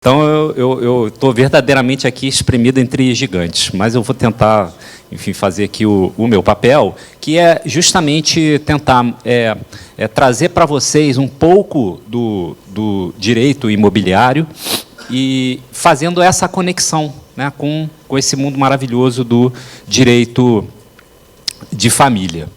Então, eu estou verdadeiramente aqui espremido entre gigantes, mas eu vou tentar, enfim, fazer aqui o meu papel, que é justamente tentar trazer para vocês um pouco do direito imobiliário e fazendo essa conexão, né, com esse mundo maravilhoso do direito de família.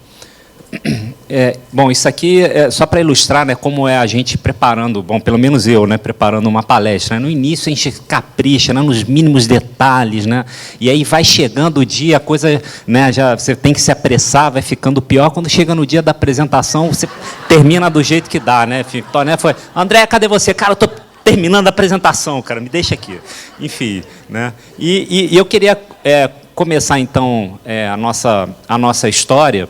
Bom, isso aqui é só para ilustrar, né, como é a gente preparando, bom, pelo menos eu, né, preparando uma palestra. Né, no início a gente capricha, né, nos mínimos detalhes, né, e aí vai chegando o dia, a coisa, né, já você tem que se apressar, vai ficando pior. Quando chega no dia da apresentação, você termina do jeito que dá, né? Né, foi, André, cadê você? Cara, eu estou terminando a apresentação, cara, me deixa aqui. Enfim, né? E eu queria começar então a nossa história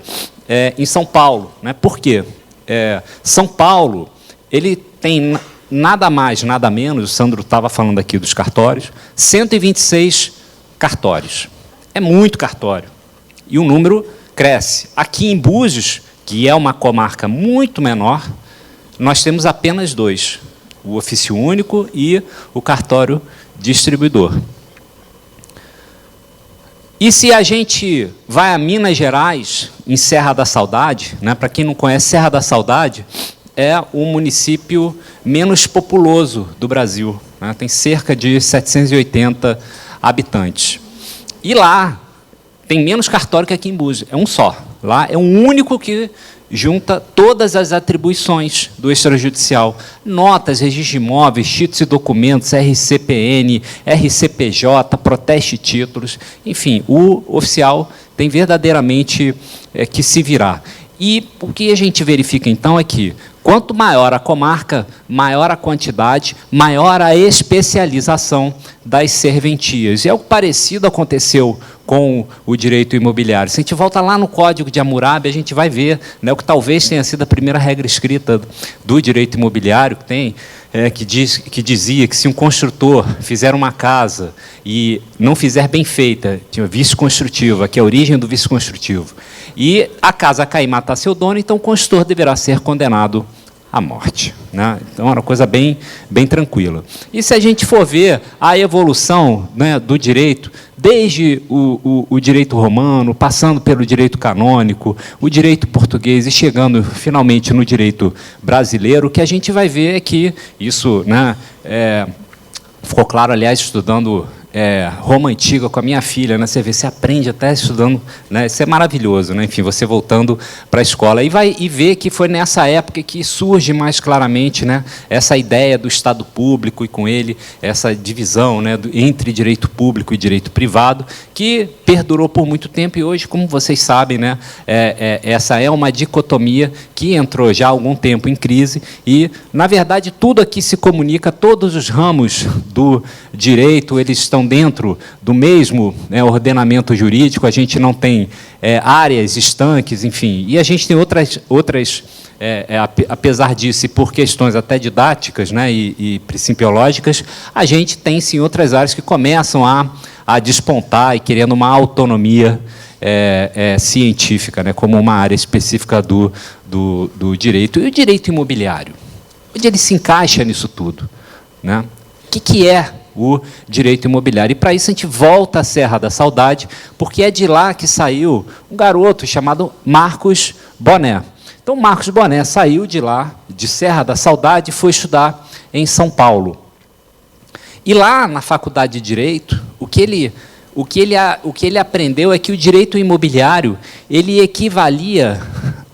em São Paulo, né? Por quê? São Paulo, ele tem nada mais, nada menos, o Sandro estava falando aqui dos cartórios, 126 cartórios. É muito cartório. E o número cresce. Aqui em Búzios, que é uma comarca muito menor, nós temos apenas 2, o ofício único e o cartório distribuidor. E se a gente vai a Minas Gerais, em Serra da Saudade, né, para quem não conhece, Serra da Saudade é o município menos populoso do Brasil, né, tem cerca de 780 habitantes. E lá tem menos cartório que aqui em Búzios, é um só. Lá é o único que junta todas as atribuições do extrajudicial. Notas, registro de imóveis, títulos e documentos, RCPN, RCPJ, proteste títulos. Enfim, o oficial tem verdadeiramente que se virar. E o que a gente verifica, então, é que quanto maior a comarca, maior a quantidade, maior a especialização das serventias. E algo parecido aconteceu com o direito imobiliário. Se a gente volta lá no Código de Hammurabi, a gente vai ver, né, o que talvez tenha sido a primeira regra escrita do direito imobiliário, que dizia que se um construtor fizer uma casa e não fizer bem feita, tinha vício construtivo, aqui é a origem do vício construtivo, e a casa cair e matar seu dono, então o construtor deverá ser condenado à morte, né? Então, era uma coisa bem tranquila. E se a gente for ver a evolução, né, do direito, desde o direito romano, passando pelo direito canônico, o direito português e chegando, finalmente, no direito brasileiro, o que a gente vai ver é que isso, né, ficou claro, aliás, estudando Roma Antiga com a minha filha, né? Você vê, você aprende até estudando, né? Isso é maravilhoso, né? Enfim, você voltando para a escola e vê que foi nessa época que surge mais claramente, né, essa ideia do Estado público e com ele essa divisão, né, entre direito público e direito privado, que perdurou por muito tempo e hoje, como vocês sabem, né, essa é uma dicotomia que entrou já há algum tempo em crise e, na verdade, tudo aqui se comunica, todos os ramos do direito, eles estão dentro do mesmo, né, ordenamento jurídico, a gente não tem áreas estanques, enfim, e a gente tem outras apesar disso, e por questões até didáticas, né, e principiológicas, a gente tem, sim, outras áreas que começam a despontar e querendo uma autonomia científica, né, como uma área específica do direito. E o direito imobiliário? Onde ele se encaixa nisso tudo, né? O que é o direito imobiliário? E, para isso, a gente volta à Serra da Saudade, porque é de lá que saiu um garoto chamado Marcos Boné. Então, Marcos Boné saiu de lá, de Serra da Saudade, e foi estudar em São Paulo. E lá, na Faculdade de Direito, o que ele aprendeu é que o direito imobiliário ele equivalia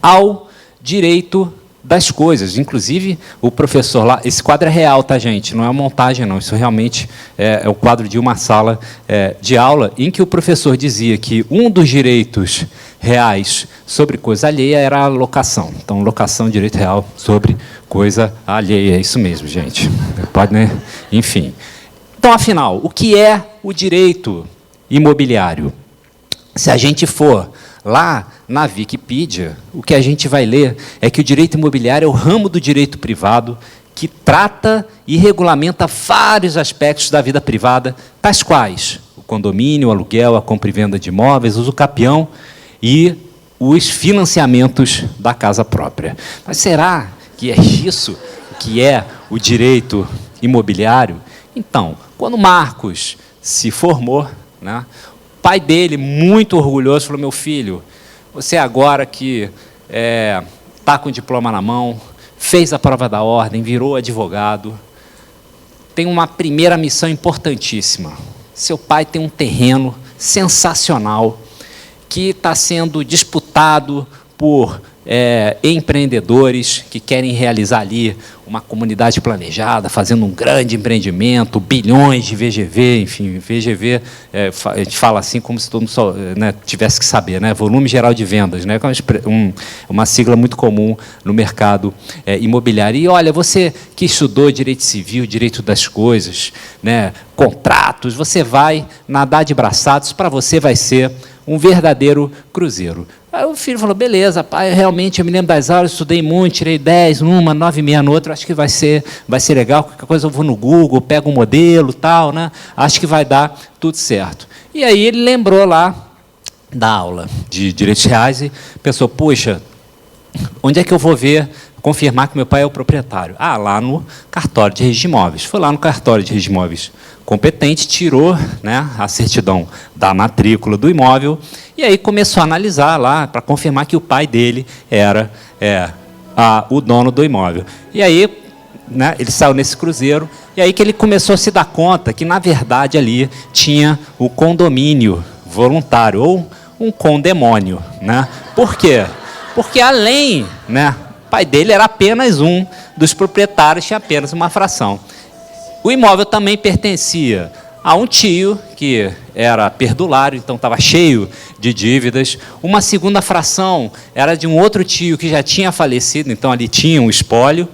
ao direito das coisas. Inclusive, o professor lá, esse quadro é real, tá, gente? Não é uma montagem, não. Isso realmente é o quadro de uma sala de aula, em que o professor dizia que um dos direitos reais sobre coisa alheia era a locação. Então, locação, direito real sobre coisa alheia. É isso mesmo, gente. Pode, né? Enfim. Então, afinal, o que é o direito imobiliário? Se a gente for lá na Wikipedia, o que a gente vai ler é que o direito imobiliário é o ramo do direito privado que trata e regulamenta vários aspectos da vida privada, tais quais o condomínio, o aluguel, a compra e venda de imóveis, o uso capião e os financiamentos da casa própria. Mas será que é isso que é o direito imobiliário? Então, quando Marcos se formou, né, o pai dele, muito orgulhoso, falou: meu filho, você agora que está com o diploma na mão, fez a prova da ordem, virou advogado, tem uma primeira missão importantíssima. Seu pai tem um terreno sensacional que está sendo disputado por empreendedores que querem realizar ali uma comunidade planejada, fazendo um grande empreendimento, bilhões de VGV, enfim, VGV, a gente fala assim como se todo mundo só, né, tivesse que saber, né, volume geral de vendas, né, uma sigla muito comum no mercado imobiliário. E, olha, você que estudou direito civil, direito das coisas, né, contratos, você vai nadar de braçados, para você vai ser um verdadeiro cruzeiro. Aí o filho falou: beleza, pai, realmente eu me lembro das aulas, estudei muito, tirei 10 numa, 9,5 no outro, acho que vai ser legal, qualquer coisa eu vou no Google, pego um modelo, tal, né? Acho que vai dar tudo certo. E aí ele lembrou lá da aula de direitos reais e pensou: puxa, onde é que eu vou confirmar que meu pai é o proprietário? Ah, lá no cartório de registro de imóveis. Foi lá no cartório de registro de imóveis competente, tirou, né, a certidão da matrícula do imóvel e aí começou a analisar lá para confirmar que o pai dele era o dono do imóvel. E aí, né, ele saiu nesse cruzeiro e aí que ele começou a se dar conta que, na verdade, ali tinha o condomínio voluntário, ou um condemônio, né? Por quê? Porque, além, né, o pai dele era apenas um dos proprietários, tinha apenas uma fração. O imóvel também pertencia a um tio, que era perdulário, então estava cheio de dívidas. Uma segunda fração era de um outro tio que já tinha falecido, então ali tinha um espólio.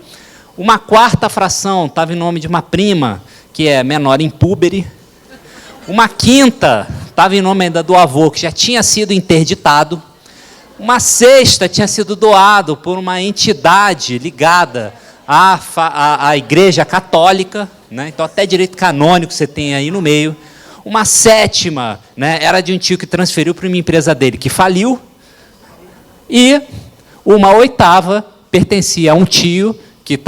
Uma quarta fração estava em nome de uma prima, que é menor impúbere. Uma quinta estava em nome ainda do avô, que já tinha sido interditado. Uma sexta tinha sido doado por uma entidade ligada à Igreja Católica, né? Então até direito canônico você tem aí no meio. Uma sétima, né, era de um tio que transferiu para uma empresa dele que faliu. E uma oitava pertencia a um tio que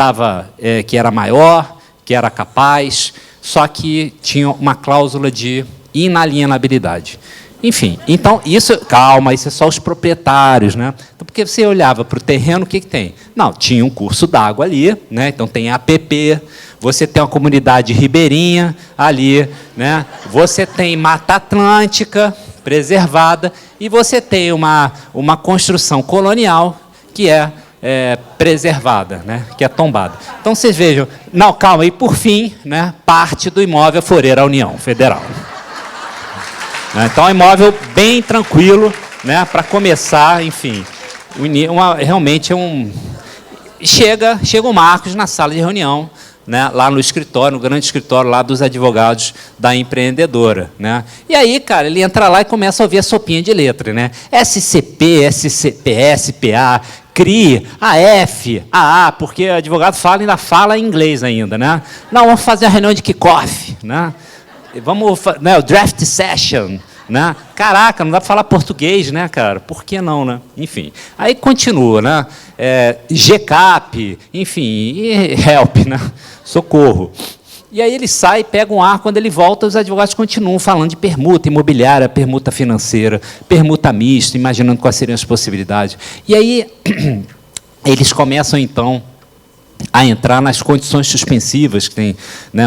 era maior, que era capaz, só que tinha uma cláusula de inalienabilidade. Enfim, então, isso é só os proprietários, né? Então, porque você olhava para o terreno, o que tem? Não, tinha um curso d'água ali, né? Então tem APP, você tem uma comunidade ribeirinha ali, né? Você tem Mata Atlântica preservada e você tem uma construção colonial que é preservada, né? Que é tombada. Então, vocês vejam, não, calma, e por fim, né, parte do imóvel Foreira União Federal. Então, é um imóvel bem tranquilo, né, para começar, enfim. Realmente é um... Chega o Marcos na sala de reunião, né, lá no escritório, no grande escritório lá dos advogados da empreendedora, né? E aí, cara, ele entra lá e começa a ouvir a sopinha de letra, né? SCP, SCP, SPA, CRI, AF, AA, porque o advogado ainda fala em inglês ainda, né? Não, vamos fazer a reunião de kickoff, né? Vamos, né, o draft session, né? Caraca, não dá para falar português, né, cara? Por que não, né? Enfim, aí continua, né? GCAP, enfim, e help, né? Socorro. E aí ele sai, pega um ar, quando ele volta, os advogados continuam falando de permuta imobiliária, permuta financeira, permuta mista, imaginando quais seriam as possibilidades. E aí eles começam, então, a entrar nas condições suspensivas, que tem, né,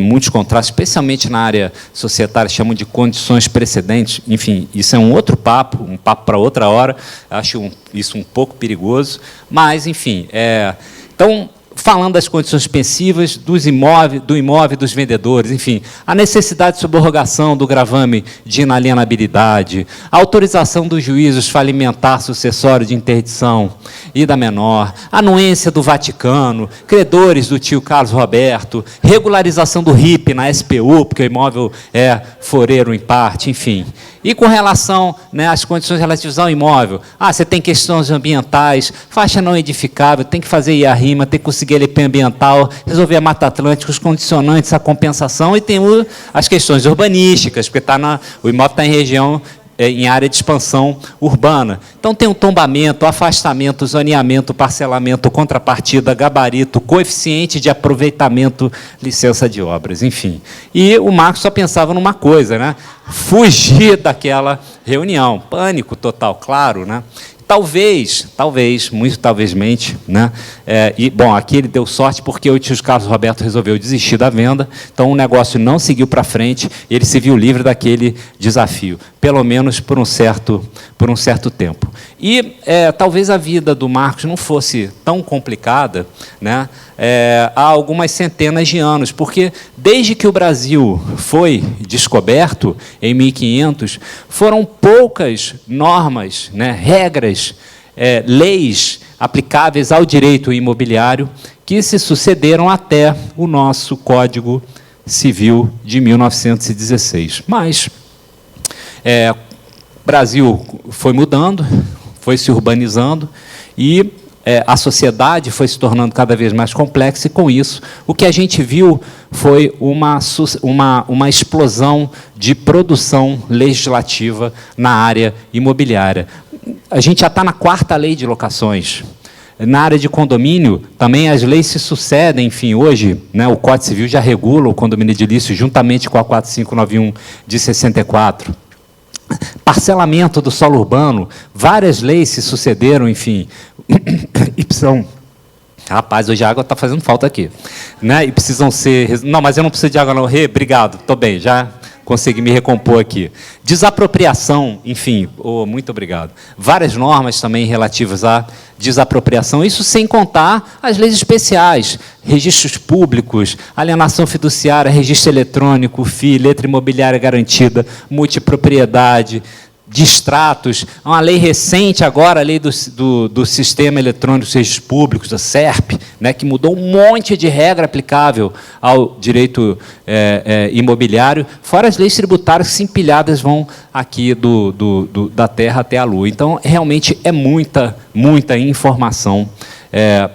muitos contratos, especialmente na área societária, chamam de condições precedentes. Enfim, isso é um outro papo, um papo para outra hora. Acho isso um pouco perigoso, mas, enfim, então, falando das condições suspensivas, do imóvel dos vendedores, enfim, a necessidade de subrogação do gravame de inalienabilidade, a autorização dos juízos falimentar sucessório de interdição e da menor, anuência do Vaticano, credores do tio Carlos Roberto, regularização do RIP na SPU, porque o imóvel é foreiro em parte, enfim. E com relação, né, às condições relativas ao imóvel, você tem questões ambientais, faixa não edificável, tem que fazer IARIMA, tem que conseguir LP ambiental, resolver a Mata Atlântica, os condicionantes, a compensação, e tem as questões urbanísticas, porque o imóvel está em região em área de expansão urbana. Então, tem o tombamento, afastamento, zoneamento, parcelamento, contrapartida, gabarito, coeficiente de aproveitamento, licença de obras, enfim. E o Marcos só pensava numa coisa, né? Fugir daquela reunião. Pânico total, claro, né? Talvez, muito talvezmente, né? Bom, aqui ele deu sorte porque o tio Carlos Roberto resolveu desistir da venda, então o negócio não seguiu para frente, ele se viu livre daquele desafio, pelo menos por um certo tempo. E talvez a vida do Marcos não fosse tão complicada, né? Há algumas centenas de anos, porque desde que o Brasil foi descoberto, em 1500, foram poucas normas, né, regras, leis aplicáveis ao direito imobiliário que se sucederam até o nosso Código Civil de 1916. Mas o Brasil foi mudando, foi se urbanizando e a sociedade foi se tornando cada vez mais complexa, e, com isso, o que a gente viu foi uma explosão de produção legislativa na área imobiliária. A gente já está na 4ª lei de locações. Na área de condomínio, também as leis se sucedem, enfim, hoje, né, o Código Civil já regula o condomínio edilício, juntamente com a 4591 de 64. Parcelamento do solo urbano, várias leis se sucederam, enfim, e precisam... Rapaz, hoje a água está fazendo falta aqui, né? E precisam ser... Não, mas eu não preciso de água não. Obrigado, estou bem, já consegui me recompor aqui. Desapropriação, enfim, muito obrigado. Várias normas também relativas à desapropriação, isso sem contar as leis especiais, registros públicos, alienação fiduciária, registro eletrônico, FII, letra imobiliária garantida, multipropriedade, distratos, uma lei recente agora, a lei do Sistema Eletrônico de Registros Públicos, da SERP, né, que mudou um monte de regra aplicável ao direito imobiliário, fora as leis tributárias que, se empilhadas, vão aqui da terra até a lua. Então, realmente, é muita informação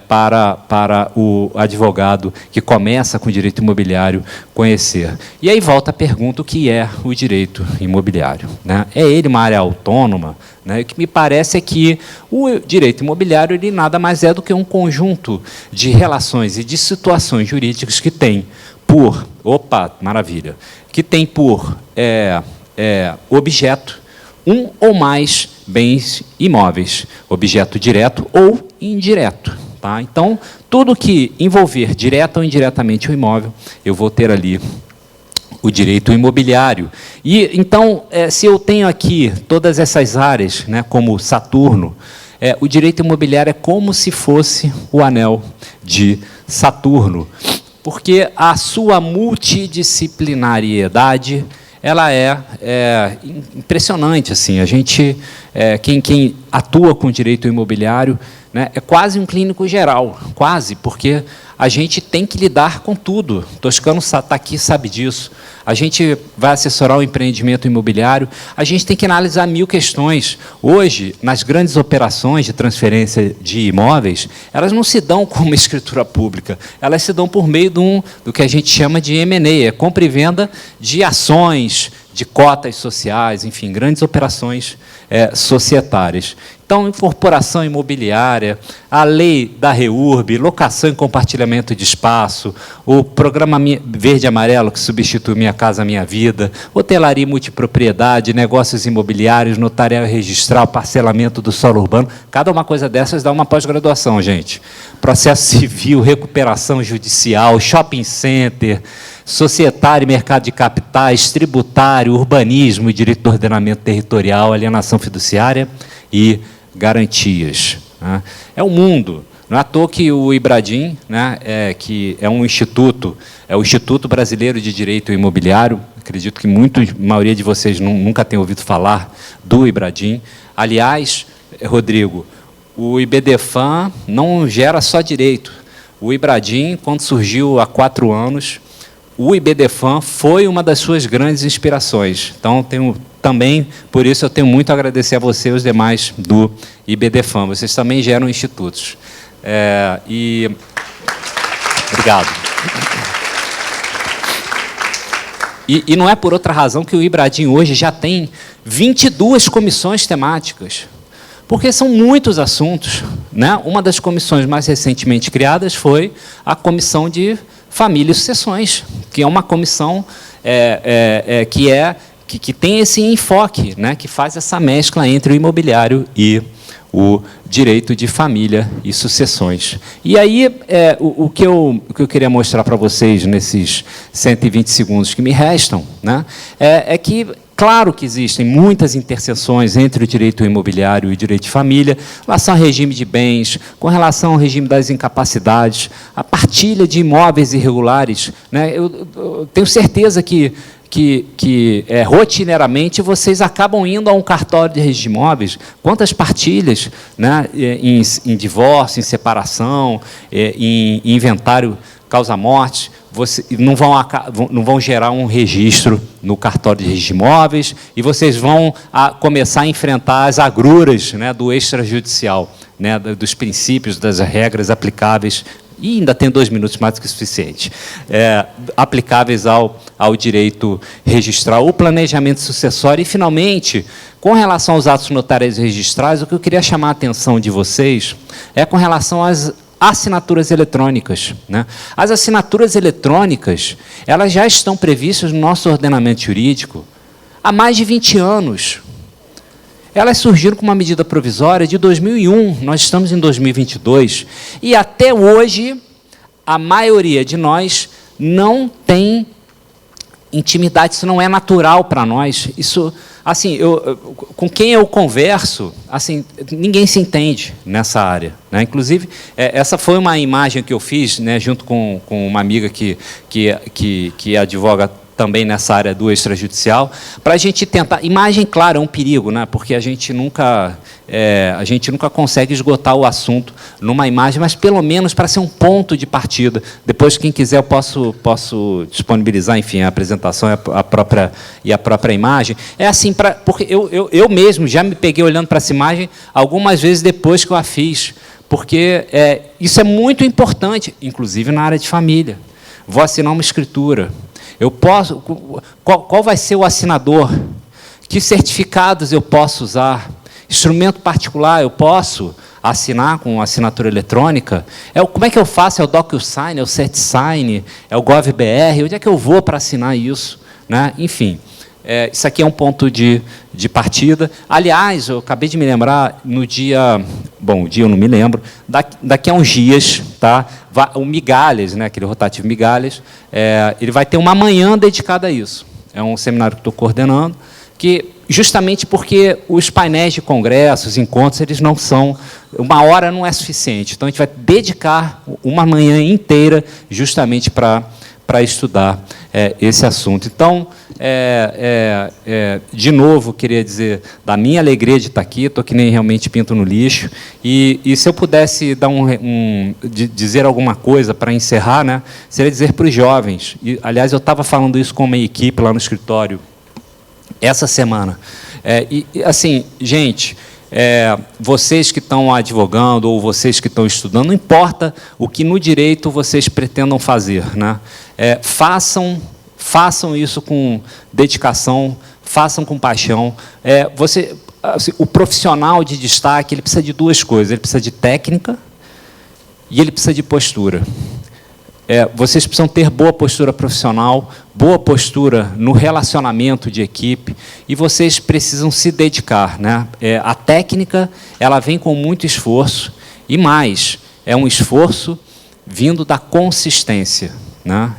para o advogado que começa com o direito imobiliário conhecer. E aí volta a pergunta: o que é o direito imobiliário, né? É ele uma área autônoma, né? O que me parece é que o direito imobiliário ele nada mais é do que um conjunto de relações e de situações jurídicas que tem por... Opa, maravilha! Que tem por objeto um ou mais bens imóveis, objeto direto ou indireto. Tá? Então, tudo que envolver direta ou indiretamente o imóvel, eu vou ter ali o direito imobiliário. E, então, se eu tenho aqui todas essas áreas, né, como Saturno, o direito imobiliário é como se fosse o anel de Saturno, porque a sua multidisciplinariedade ela é impressionante. Assim, a gente, quem atua com direito imobiliário, né, é quase um clínico geral, quase, porque a gente tem que lidar com tudo. Toscano está aqui, sabe disso. A gente vai assessorar o empreendimento imobiliário, a gente tem que analisar 1000 questões. Hoje, nas grandes operações de transferência de imóveis, elas não se dão com uma escritura pública, elas se dão por meio do que a gente chama de M&A, compra e venda de ações, de cotas sociais, enfim, grandes operações societárias. Então, incorporação imobiliária, a lei da REURB, locação e compartilhamento de espaço, o programa Verde e Amarelo, que substitui Minha Casa Minha Vida, hotelaria e multipropriedade, negócios imobiliários, notarial e registral, parcelamento do solo urbano, cada uma coisa dessas dá uma pós-graduação, gente. Processo civil, recuperação judicial, shopping center, societário e mercado de capitais, tributário, urbanismo e direito do ordenamento territorial, alienação fiduciária e garantias. Né? É um mundo. Não é à toa que o IBRADIM, né, que é um instituto, é o Instituto Brasileiro de Direito Imobiliário, acredito que a maioria de vocês nunca tem ouvido falar do IBRADIM. Aliás, Rodrigo, o IBDFAN não gera só direito. O IBRADIM, quando surgiu há 4 anos, o IBDFAN foi uma das suas grandes inspirações. Então, também, por isso, eu tenho muito a agradecer a você e os demais do IBDFAN. Vocês também geram institutos. Obrigado. E não é por outra razão que o IBRADIM hoje já tem 22 comissões temáticas, porque são muitos assuntos, né? Uma das comissões mais recentemente criadas foi a Comissão de Família e Sucessões, que é uma comissão que tem esse enfoque, né? Que faz essa mescla entre o imobiliário e o direito de família e sucessões. E aí, o que eu queria mostrar para vocês nesses 120 segundos que me restam, né, é que, claro que existem muitas interseções entre o direito imobiliário e o direito de família, com relação ao regime de bens, com relação ao regime das incapacidades, a partilha de imóveis irregulares, né, eu tenho certeza que rotineiramente vocês acabam indo a um cartório de registro de imóveis, quantas partilhas, né, em divórcio, em separação, em inventário causa-morte, não vão gerar um registro no cartório de registro de imóveis, e vocês vão começar a enfrentar as agruras, né, do extrajudicial, né, dos princípios, das regras aplicáveis, e ainda tem 2 minutos mais do que o suficiente, aplicáveis ao direito registral, o planejamento sucessório. E, finalmente, com relação aos atos notários registrais, o que eu queria chamar a atenção de vocês é com relação às assinaturas eletrônicas, né? As assinaturas eletrônicas, elas já estão previstas no nosso ordenamento jurídico há mais de 20 anos. Elas surgiram com uma medida provisória de 2001, nós estamos em 2022, e até hoje a maioria de nós não tem intimidade, isso não é natural para nós. Isso, assim, com quem eu converso, assim, ninguém se entende nessa área, né? Inclusive, essa foi uma imagem que eu fiz, né, junto com uma amiga que advoga também nessa área do extrajudicial, para a gente tentar... Imagem, claro, é um perigo, né? Porque a gente nunca consegue esgotar o assunto numa imagem, mas pelo menos para ser um ponto de partida. Depois, quem quiser, eu posso disponibilizar, enfim, a apresentação e a própria imagem. É assim, porque eu mesmo já me peguei olhando para essa imagem algumas vezes depois que eu a fiz, porque isso é muito importante, inclusive na área de família. Vou assinar uma escritura. Qual vai ser o assinador? Que certificados eu posso usar? Instrumento particular eu posso assinar com assinatura eletrônica? Como é que eu faço? É o DocuSign, é o CertSign, é o GovBR? Onde é que eu vou para assinar isso, né? Enfim, isso aqui é um ponto de partida. Aliás, eu acabei de me lembrar, no dia... Bom, o dia eu não me lembro. Daqui a uns dias, tá? O Migalhas, né, aquele rotativo Migalhas, ele vai ter uma manhã dedicada a isso. É um seminário que estou coordenando, que justamente porque os painéis de congressos, encontros, eles não são... Uma hora não é suficiente. Então, a gente vai dedicar uma manhã inteira justamente para estudar esse assunto. Então, de novo, queria dizer da minha alegria de estar aqui, estou que nem realmente pinto no lixo, e se eu pudesse dar dizer alguma coisa para encerrar, né, seria dizer para os jovens, e, aliás, eu estava falando isso com uma equipe lá no escritório essa semana, assim, gente... vocês que estão advogando ou vocês que estão estudando, não importa o que no direito vocês pretendam fazer, né? Façam isso com dedicação, façam com paixão. Assim, o profissional de destaque, ele precisa de 2 coisas, ele precisa de técnica e ele precisa de postura. Vocês precisam ter boa postura profissional, boa postura no relacionamento de equipe, e vocês precisam se dedicar, né? A técnica, ela vem com muito esforço, e mais, é um esforço vindo da consistência, né?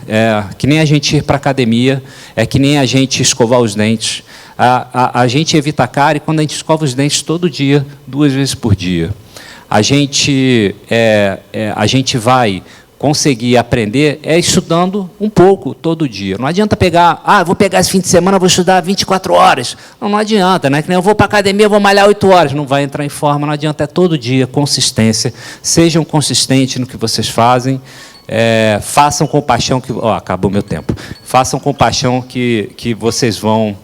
Que nem a gente ir para a academia, que nem a gente escovar os dentes. A gente evita a cárie quando a gente escova os dentes todo dia, 2 vezes por dia. A gente vai conseguir aprender estudando um pouco todo dia. Não adianta pegar, vou pegar esse fim de semana, vou estudar 24 horas. Não adianta, né? Que nem eu vou para a academia, vou malhar 8 horas, não vai entrar em forma, não adianta, é todo dia, consistência. Sejam consistentes no que vocês fazem, façam com paixão que... acabou meu tempo. Façam com paixão que vocês vão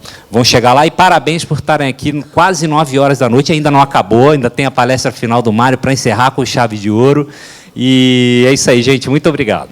chegar lá, e parabéns por estarem aqui quase 9 horas da noite, ainda não acabou, ainda tem a palestra final do Mário para encerrar com chave de ouro. E é isso aí, gente. Muito obrigado.